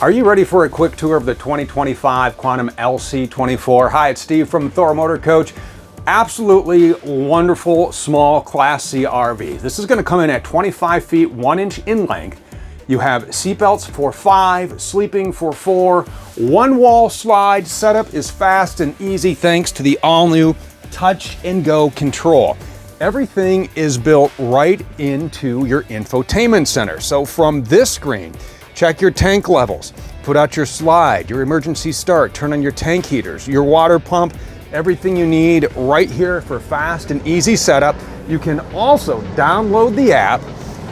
Are you ready for a quick tour of the 2025 Quantum LC24? Hi, it's Steve from Thor Motor Coach. Absolutely wonderful small Class C RV. This is going to come in at 25 feet 1 inch in length. You have seatbelts for 5, sleeping for 4. One wall slide. Setup is fast and easy thanks to the all-new touch and go control. Everything is built right into your infotainment center. So from this screen, check your tank levels, put out your slide, your emergency start, turn on your tank heaters, your water pump, everything you need right here for fast and easy setup. You can also download the app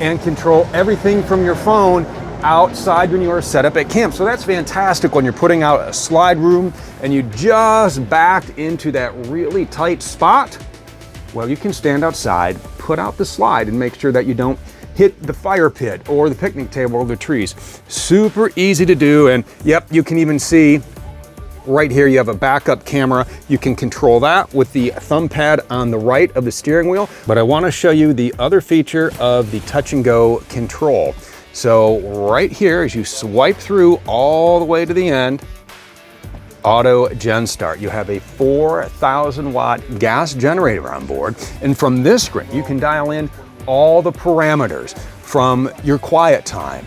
and control everything from your phone outside when you are set up at camp. So that's fantastic when you're putting out a slide room and you just backed into that really tight spot. Well, you can stand outside, put out the slide and make sure that you don't hit the fire pit or the picnic table or the trees. Super easy to do. And yep, you can even see right here, you have a backup camera. You can control that with the thumb pad on the right of the steering wheel. But I want to show you the other feature of the touch and go control. So right here, as you swipe through all the way to the end, auto gen start. You have a 4,000 watt gas generator on board. And from this screen, you can dial in all the parameters from your quiet time.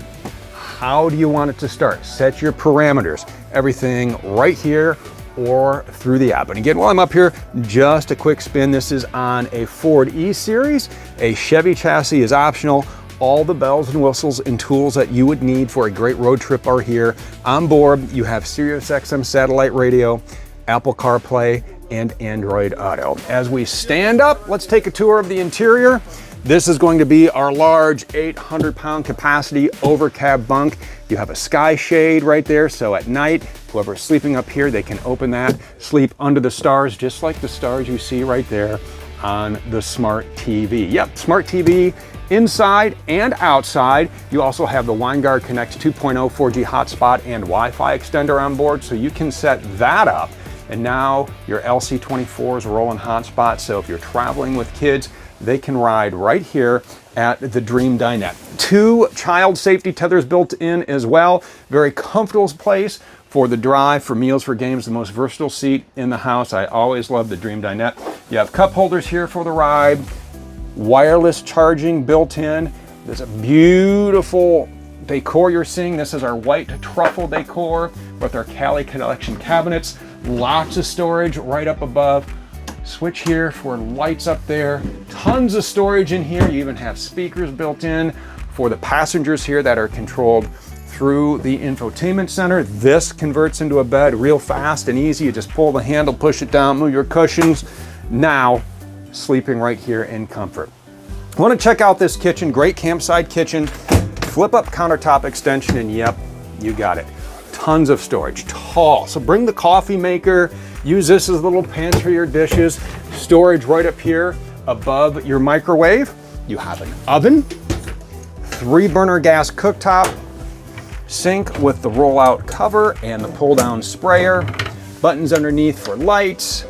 How do you want it to start? Set your parameters, everything right here or through the app. And again, while I'm up here, just a quick spin. This is on a Ford E-Series. A Chevy chassis is optional. All the bells and whistles and tools that you would need for a great road trip are here. On board, you have Sirius XM satellite radio, Apple CarPlay, and Android Auto. As we stand up, let's take a tour of the interior. This is going to be our large 800-pound capacity overcab bunk. You have a sky shade right there, so at night, whoever's sleeping up here, they can open that, sleep under the stars, just like the stars you see right there on the smart TV. Yep, smart TV inside and outside. You also have the WineGuard Connect 2.0 4G hotspot and Wi-Fi extender on board, so you can set that up. And now your LC24 is rolling hotspot, so if you're traveling with kids, they can ride right here at the Dream Dinette. 2 child safety tethers built in as well. Very comfortable place for the drive, for meals, for games, the most versatile seat in the house. I always love the Dream Dinette. You have cup holders here for the ride, wireless charging built in. There's a beautiful decor you're seeing. This is our white truffle decor with our Cali Collection cabinets. Lots of storage right up above. Switch here for lights up there. Tons of storage in here. You even have speakers built in for the passengers here that are controlled through the infotainment center. This converts into a bed real fast and easy. You just pull the handle, push it down, move your cushions. Now, sleeping right here in comfort. I want to check out this kitchen. Great campsite kitchen. Flip up countertop extension, and yep, you got it. Tons of storage, tall. So bring the coffee maker, use this as a little pantry for your dishes. Storage right up here above your microwave. You have an oven, 3-burner gas cooktop, sink with the rollout cover and the pull-down sprayer, buttons underneath for lights,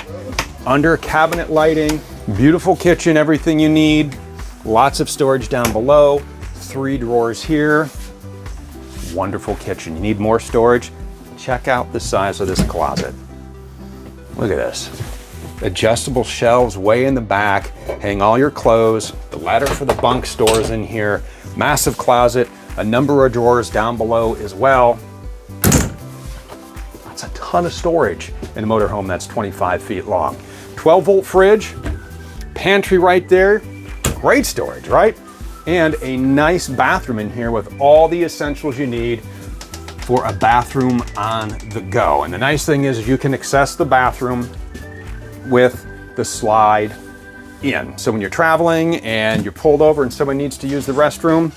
under cabinet lighting, beautiful kitchen, everything you need. Lots of storage down below, 3 drawers here. Wonderful kitchen. You need more storage? Check out the size of this closet. Look at this. Adjustable shelves way in the back. Hang all your clothes. The ladder for the bunk stores in here. Massive closet. A number of drawers down below as well. That's a ton of storage in a motorhome that's 25 feet long. 12-volt fridge. Pantry right there. Great storage, right? And a nice bathroom in here with all the essentials you need for a bathroom on the go. And the nice thing is you can access the bathroom with the slide in. So when you're traveling and you're pulled over and someone needs to use the restroom,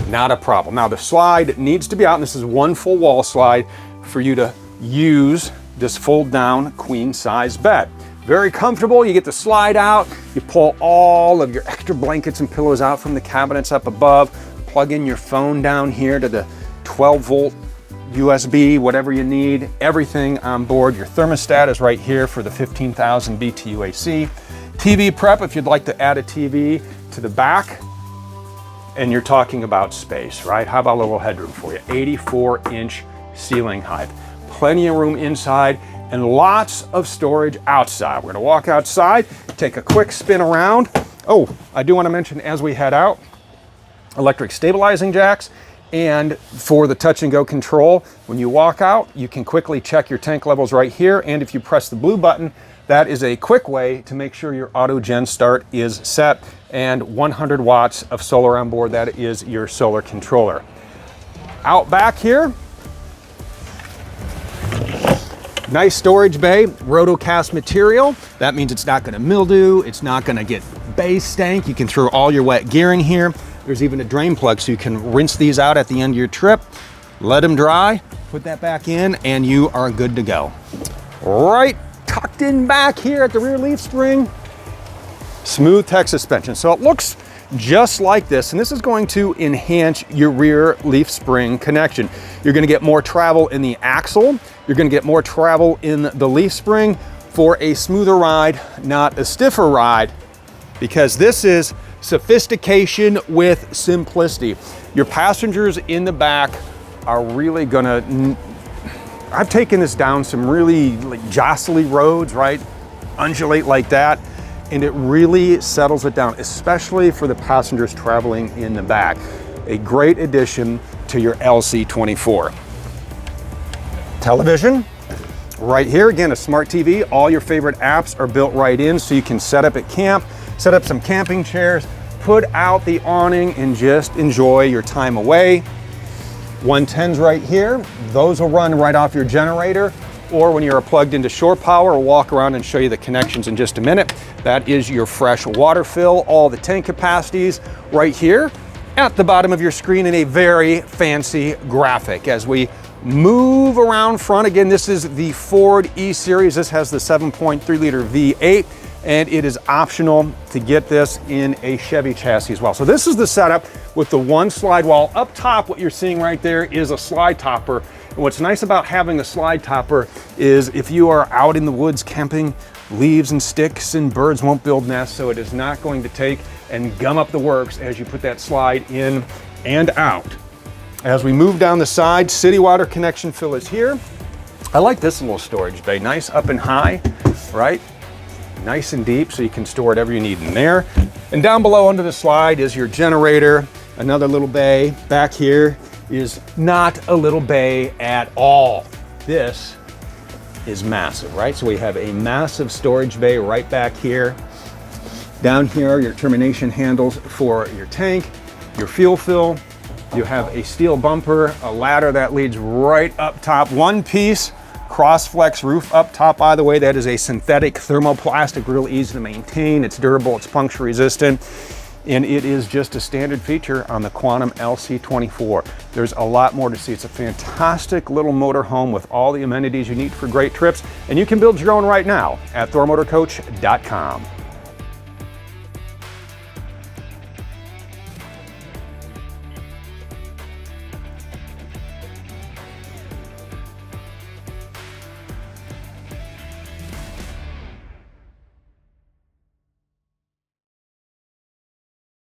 not a problem. Now the slide needs to be out, and this is one full wall slide for you to use this fold down queen size bed. Very comfortable. You get the slide out, you pull all of your extra blankets and pillows out from the cabinets up above, plug in your phone down here to the 12-volt USB, whatever you need, everything on board. Your thermostat is right here for the 15,000 BTU AC. TV prep if you'd like to add a TV to the back. And you're talking about space, right? How about a little headroom for you? 84-inch ceiling height. Plenty of room inside and lots of storage outside. We're gonna walk outside, take a quick spin around. Oh, I do wanna mention as we head out, electric stabilizing jacks, and for the touch and go control, when you walk out, you can quickly check your tank levels right here. And if you press the blue button, that is a quick way to make sure your auto gen start is set, and 100 watts of solar on board. That is your solar controller. Out back here, nice storage bay, rotocast material. That means it's not gonna mildew, it's not gonna get bay stank. You can throw all your wet gear in here. There's even a drain plug so you can rinse these out at the end of your trip, let them dry, put that back in, and you are good to go. Right tucked in back here at the rear leaf spring, smooth tech suspension. So it looks just like this, and this is going to enhance your rear leaf spring connection. You're gonna get more travel in the axle, you're gonna get more travel in the leaf spring for a smoother ride, not a stiffer ride, because this is sophistication with simplicity. Your passengers in the back are really gonna, I've taken this down some really like jostly roads, right? Undulate like that, and it really settles it down, especially for the passengers traveling in the back. A great addition to your LC24. Television, right here, again, a smart TV. All your favorite apps are built right in, so you can set up at camp, set up some camping chairs, put out the awning, and just enjoy your time away. 110s right here. Those will run right off your generator, or when you're plugged into shore power. We'll walk around and show you the connections in just a minute. That is your fresh water fill, all the tank capacities right here at the bottom of your screen in a very fancy graphic. As we move around front, again, this is the Ford E-Series. This has the 7.3 liter V8, and it is optional to get this in a Chevy chassis as well. So this is the setup with the one slide wall. Up top, what you're seeing right there is a slide topper. And what's nice about having a slide topper is if you are out in the woods camping, leaves and sticks and birds won't build nests, so it is not going to take and gum up the works as you put that slide in and out. As we move down the side, city water connection fill is here. I like this little storage bay, nice up and high, right? Nice and deep, so you can store whatever you need in there. And down below under the slide is your generator, another little bay. Back here is not a little bay at all. This is massive, right? So we have a massive storage bay right back here. Down here are your termination handles for your tank, your fuel fill. You have a steel bumper, a ladder that leads right up top, one piece cross-flex roof up top. By the way, that is a synthetic thermoplastic, real easy to maintain. It's durable, it's puncture resistant, and it is just a standard feature on the Quantum LC24. There's a lot more to see. It's a fantastic little motorhome with all the amenities you need for great trips, and you can build your own right now at thormotorcoach.com.